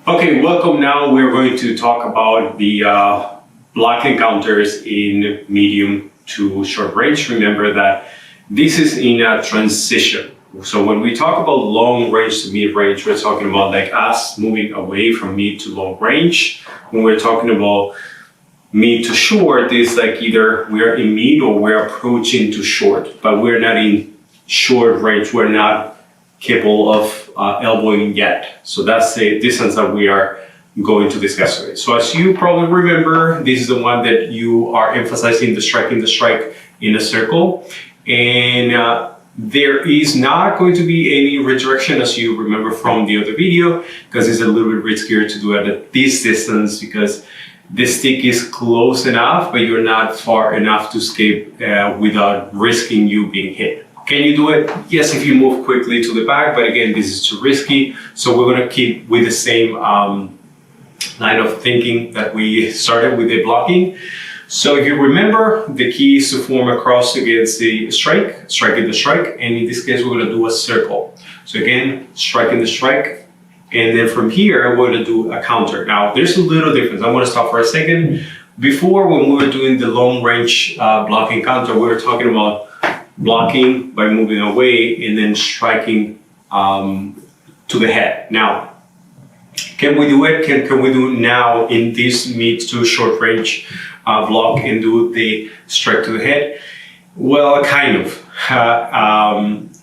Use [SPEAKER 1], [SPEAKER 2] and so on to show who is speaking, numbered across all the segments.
[SPEAKER 1] Okay, welcome. Now we're going to talk about the block encounters in medium to short range. Remember that this is in a transition. So when we talk about long range to mid range, we're talking about like us moving away from mid to long range. When we're talking about mid to short, it's like either we're in mid or we're approaching to short, but we're not in short range. We're not capable of elbowing yet. So that's the distance that we are going to discuss today. So as you probably remember, this is the one that you are emphasizing the strike in a circle. And there is not going to be any redirection, as you remember from the other video, because it's a little bit riskier to do it at this distance because the stick is close enough, but you're not far enough to escape without risking you being hit. Can you do it? Yes, if you move quickly to the back, but again, this is too risky. So we're gonna keep with the same line of thinking that we started with the blocking. So if you remember, the key is to form a cross against the strike, striking the strike, and in this case, we're gonna do a circle. So again, striking the strike, and then from here, we're gonna do a counter. Now, there's a little difference. I'm gonna stop for a second. Before, when we were doing the long range blocking counter, we were talking about blocking by moving away and then striking to the head. Now, can we do it? Can we do it now in this mid to short range block and do the strike to the head? Well, kind of.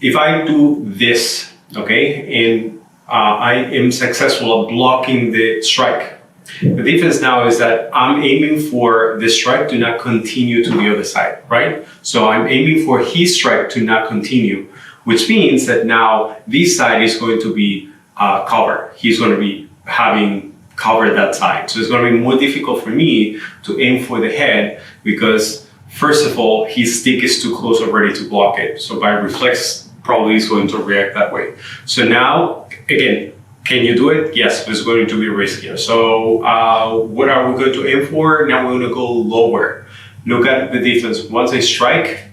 [SPEAKER 1] If I do this, okay, and I am successful at blocking the strike, the difference now is that I'm aiming for the strike to not continue to the other side, right? So I'm aiming for his strike to not continue, which means that now this side is going to be covered. He's going to be having covered that side. So it's going to be more difficult for me to aim for the head because, first of all, his stick is too close already to block it. So by reflex, probably he's going to react that way. So now, again, can you do it? Yes, but it's going to be riskier. So what are we going to aim for? Now we're going to go lower. Look at the difference. Once I strike,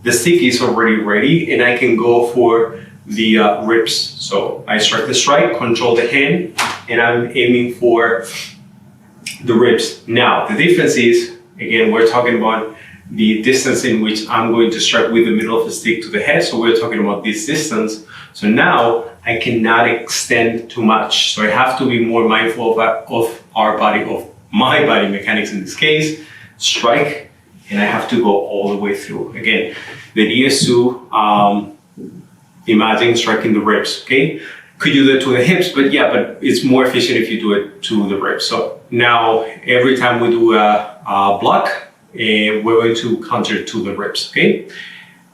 [SPEAKER 1] the stick is already ready and I can go for the ribs. So I strike the strike, control the hand, and I'm aiming for the ribs. Now, the difference is, again, we're talking about the distance in which I'm going to strike with the middle of the stick to the head. So we're talking about this distance. So now I cannot extend too much. So I have to be more mindful of our body, of my body mechanics in this case, strike, and I have to go all the way through. Again, the idea is to imagine striking the ribs, okay? Could you do it to the hips, but it's more efficient if you do it to the ribs. So now every time we do a block, we're going to counter to the ribs, okay?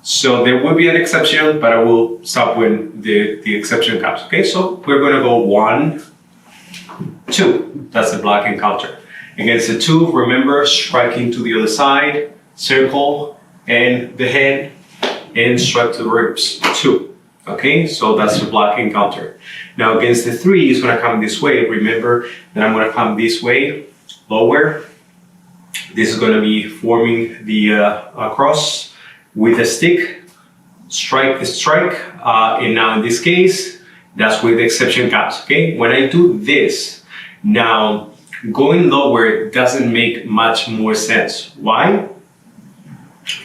[SPEAKER 1] So there will be an exception, but I will stop when the exception comes, okay? So we're gonna go 1, 2, that's the block and counter. Against the 2, remember, striking to the other side, circle, and the head, and strike to the ribs, 2, okay? So that's the block and counter. Now against the 3, it's gonna come this way. Remember that I'm gonna come this way, lower. This is gonna be forming the cross, with a stick, strike the strike, and now in this case, that's where the exception comes, okay? When I do this, now going lower doesn't make much more sense. Why?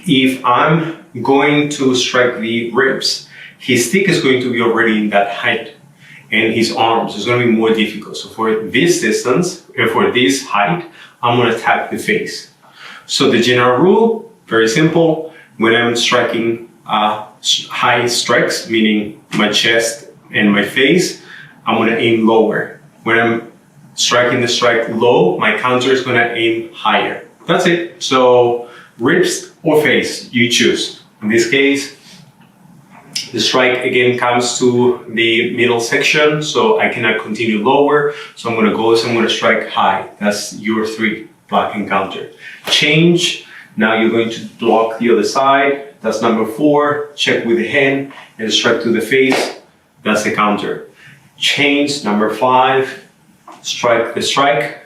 [SPEAKER 1] If I'm going to strike the ribs, his stick is going to be already in that height, and his arms is going to be more difficult. So for this distance, and for this height, I'm going to attack the face. So the general rule, very simple. When I'm striking high strikes, meaning my chest and my face, I'm gonna aim lower. When I'm striking the strike low, my counter is gonna aim higher. That's it. So ribs or face, you choose. In this case, the strike again comes to the middle section, so I cannot continue lower. So I'm gonna strike high. That's your 3, block and counter. Change. Now you're going to block the other side. That's number 4. Check with the hand and strike to the face. That's the counter. Change, number 5. Strike the strike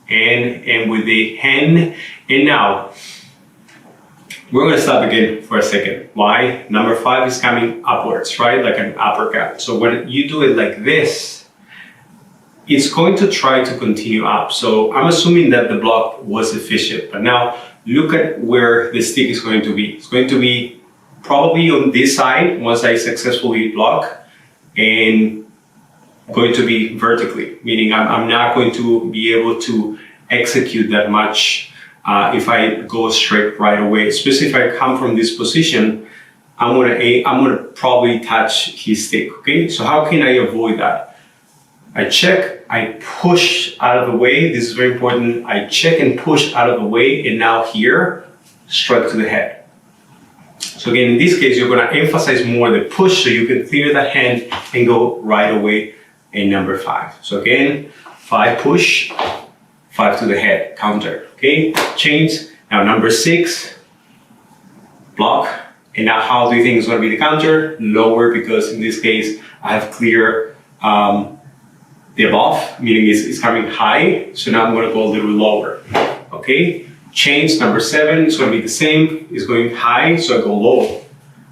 [SPEAKER 1] and with the hand. And now we're going to stop again for a second. Why? Number 5 is coming upwards, right? Like an uppercut. So when you do it like this, it's going to try to continue up. So I'm assuming that the block was efficient, but now look at where the stick is going to be. It's going to be probably on this side once I successfully block, and going to be vertically, meaning I'm not going to be able to execute that much if I go straight right away. Especially if I come from this position, I'm gonna probably touch his stick. Okay, so how can I avoid that? I check, I push out of the way. This is very important. I check and push out of the way, and now here, strike to the head. So again, in this case, you're gonna emphasize more the push so you can clear that hand and go right away in number 5. So again, 5 push, 5 to the head, counter, okay? Change. Now number 6, block. And now how do you think is gonna be the counter? Lower, because in this case, I have clear the above, meaning it's coming high. So now I'm gonna go a little lower, okay? Change. Number 7 is going to be the same. It's going high, so I go low.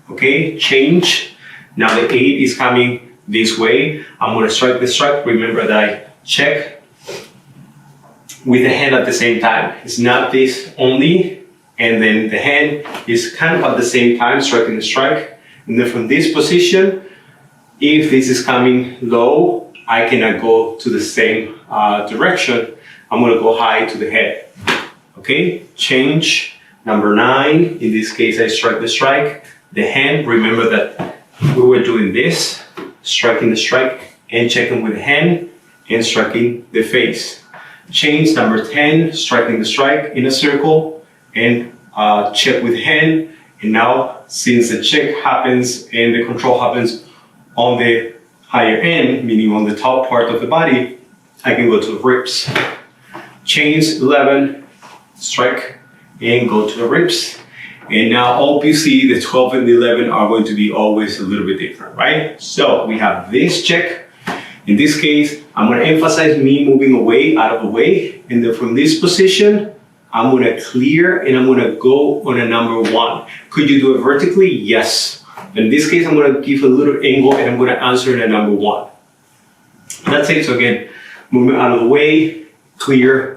[SPEAKER 1] Okay, change. Now the 8 is coming this way. I'm going to strike the strike. Remember that I check with the hand at the same time. It's not this only, and then the hand is kind of at the same time striking the strike. And then from this position, if this is coming low, I cannot go to the same direction. I'm going to go high to the head. Okay, change. Number 9, in this case I strike the strike. The hand, remember that we were doing this, striking the strike and checking with the hand and striking the face. Change. Number 10, striking the strike in a circle and check with the hand. And now since the check happens and the control happens on the higher end, meaning on the top part of the body, I can go to the ribs. Change. 11, strike and go to the ribs. And now obviously the 12 and the 11 are going to be always a little bit different, right? So we have this check. In this case, I'm going to emphasize me moving away, out of the way. And then from this position, I'm going to clear and I'm going to go on a number 1. Could you do it vertically? Yes. In this case, I'm going to give a little angle and I'm going to answer in a number 1. That's it. So again, movement out of the way, clear,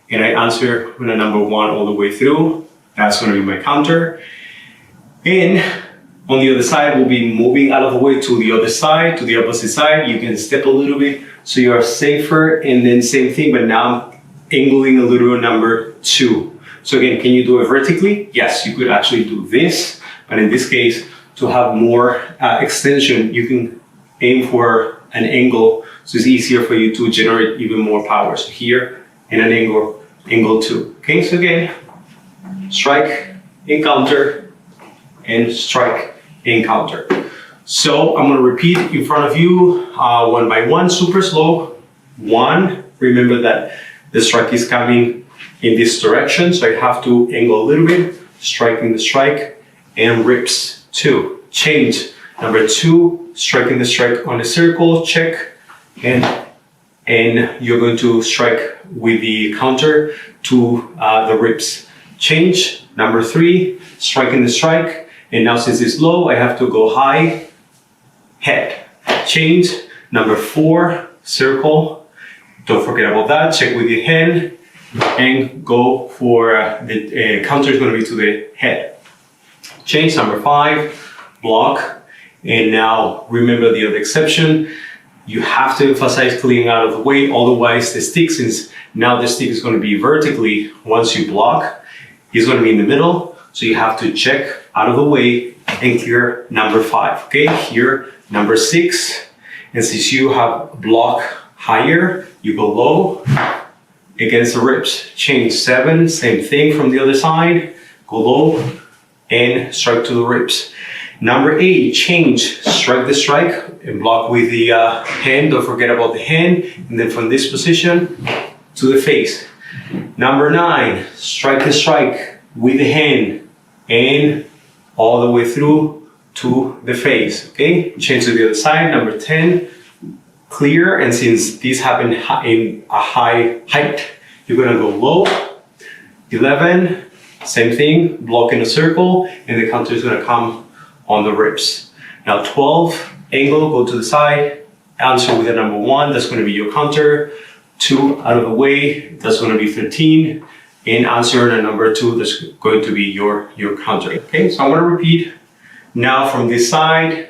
[SPEAKER 1] and I answer with a number 1 all the way through. That's going to be my counter. And on the other side, we'll be moving out of the way to the other side, to the opposite side. You can step a little bit so you are safer, and then same thing, but now I'm angling a little number 2. So again, can you do it vertically? Yes, you could actually do this, but in this case, to have more extension, you can aim for an angle, so it's easier for you to generate even more power. So here, and an angle 2. Okay, so again, strike, encounter, and strike, encounter. So I'm going to repeat in front of you 1 by 1, super slow. 1, remember that the strike is coming in this direction, so I have to angle a little bit, striking the strike, and ribs. 2, change. Number 2, striking the strike on the circle, check, and you're going to strike with the counter to the ribs. Change. Number 3, striking the strike, and now since it's low, I have to go high, head. Change. Number 4, circle. Don't forget about that. Check with your hand and go for the counter is going to be to the head. Change. Number 5, block. And now remember the other exception. You have to emphasize clearing out of the way, otherwise the stick, since now the stick is going to be vertically, once you block, it's going to be in the middle. So you have to check out of the way and clear number 5. Okay, here number 6. And since you have block higher, you go low against the ribs. Change. 7, same thing from the other side, go low and strike to the ribs. Number 8, change, strike the strike and block with the hand. Don't forget about the hand. And then from this position to the face. Number 9, strike the strike with the hand and all the way through to the face. Okay, change to the other side. Number 10, clear. And since these happen in a high height, you're gonna go low. 11, same thing, block in a circle, and the counter is gonna come on the ribs. Now 12, angle, go to the side, answer with a number 1, that's going to be your counter. 2 out of the way, that's going to be 13. And answer the number 2, that's going to be your counter. Okay, so I'm going to repeat now from this side,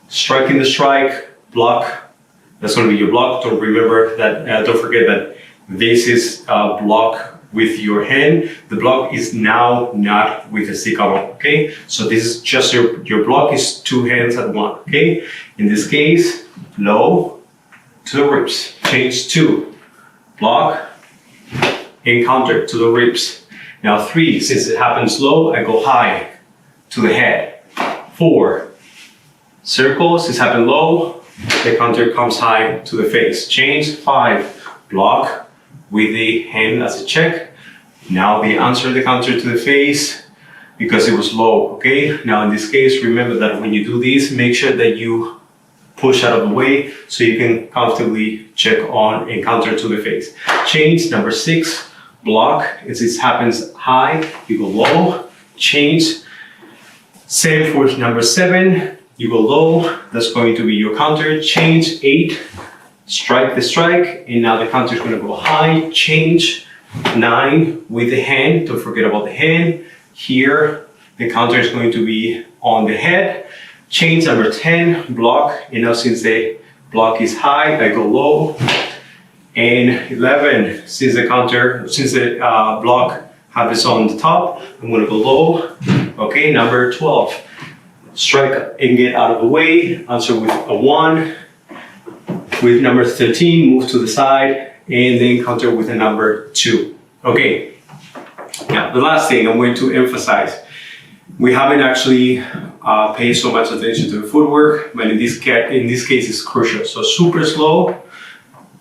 [SPEAKER 1] striking the strike, block. That's going to be your block. Don't forget that this is a block with your hand. The block is now not with a stick up. Okay, so this is just your block is 2 hands at one. Okay, in this case, low to the ribs. Change 2, block and counter to the ribs. Now 3, since it happens low, I go high to the head. 4, circle, since it happened low, the counter comes high to the face. Change 5, block with the hand as a check. Now they answer the counter to the face because it was low, okay? Now in this case, remember that when you do this, make sure that you push out of the way so you can comfortably check on and counter to the face. Change number 6, block, as this happens high, you go low, change. Same for number 7, you go low, that's going to be your counter. Change 8, strike the strike, and now the counter is going to go high. Change 9 with the hand, don't forget about the hand. Here, the counter is going to be on the head. Change number 10, block, and now since the block is high, I go low. And 11, since the block happens on the top, I'm going to go low. Okay, number 12, strike and get out of the way, answer with a 1. With number 13, move to the side, and then counter with a number 2. Okay, now the last thing I'm going to emphasize, we haven't actually paid so much attention to the footwork, but in this case it's crucial. So super slow,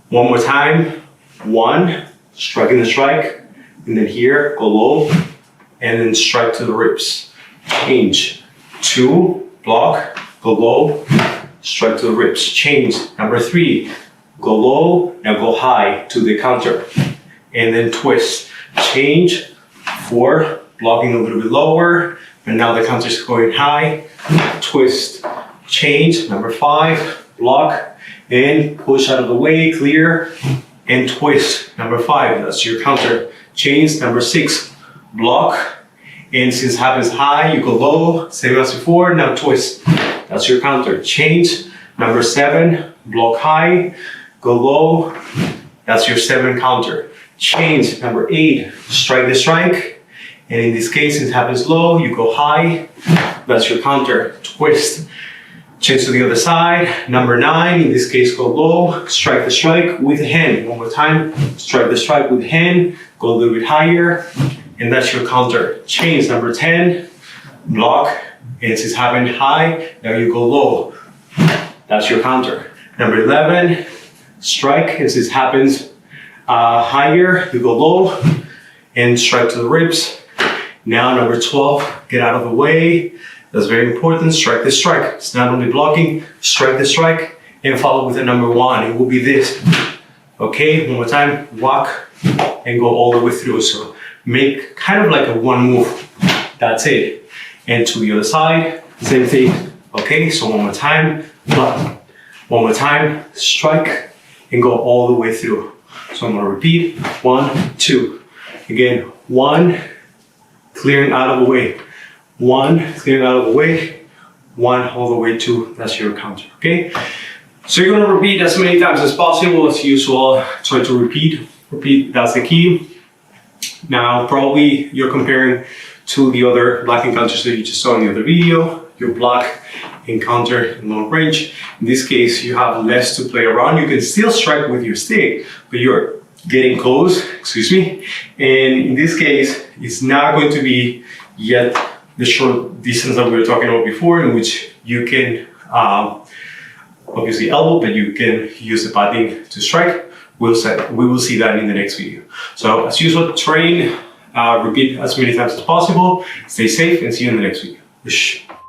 [SPEAKER 1] one more time, 1, striking the strike, and then here, go low, and then strike to the ribs. Change, 2, block, go low, strike to the ribs. Change, number 3, go low, now go high to the counter, and then twist. Change, 4, blocking a little bit lower, and now the counter is going high, twist. Change, number 5, block, and push out of the way, clear, and twist. Number 5, that's your counter. Change, number 6, block, and since it happens high, you go low, same as before, now twist. That's your counter. Change, number 7, block high, go low, that's your 7 counter. Change, number 8, strike the strike, and in this case, since it happens low, you go high, that's your counter. Twist. Change to the other side, number 9, in this case, go low, strike the strike with the hand. One more time, strike the strike with the hand, go a little bit higher, and that's your counter. Change, number 10, block, and since it's happening high, now you go low. That's your counter. Number 11, strike, and since it happens higher, you go low, and strike to the ribs. Now number 12, get out of the way. That's very important, strike the strike. It's not only blocking, strike the strike, and follow with the number 1. It will be this. Okay, one more time, walk, and go all the way through. So make kind of like a 1 move. That's it. And to the other side, same thing. Okay, so one more time, block. One more time, strike, and go all the way through. So I'm gonna repeat, 1, 2. Again, 1, clearing out of the way. 1, clearing out of the way. 1, all the way to, that's your counter, okay? So you're gonna repeat as many times as possible. As usual, try to repeat, that's the key. Now, probably you're comparing to the other blocking counters that you just saw in the other video, your block and counter in long range. In this case, you have less to play around. You can still strike with your stick, but you're getting close, and in this case, it's not going to be yet the short distance that we were talking about before, in which you can obviously elbow, but you can use the padding to strike. We will see that in the next video. So as usual, train, repeat as many times as possible, stay safe, and see you in the next video.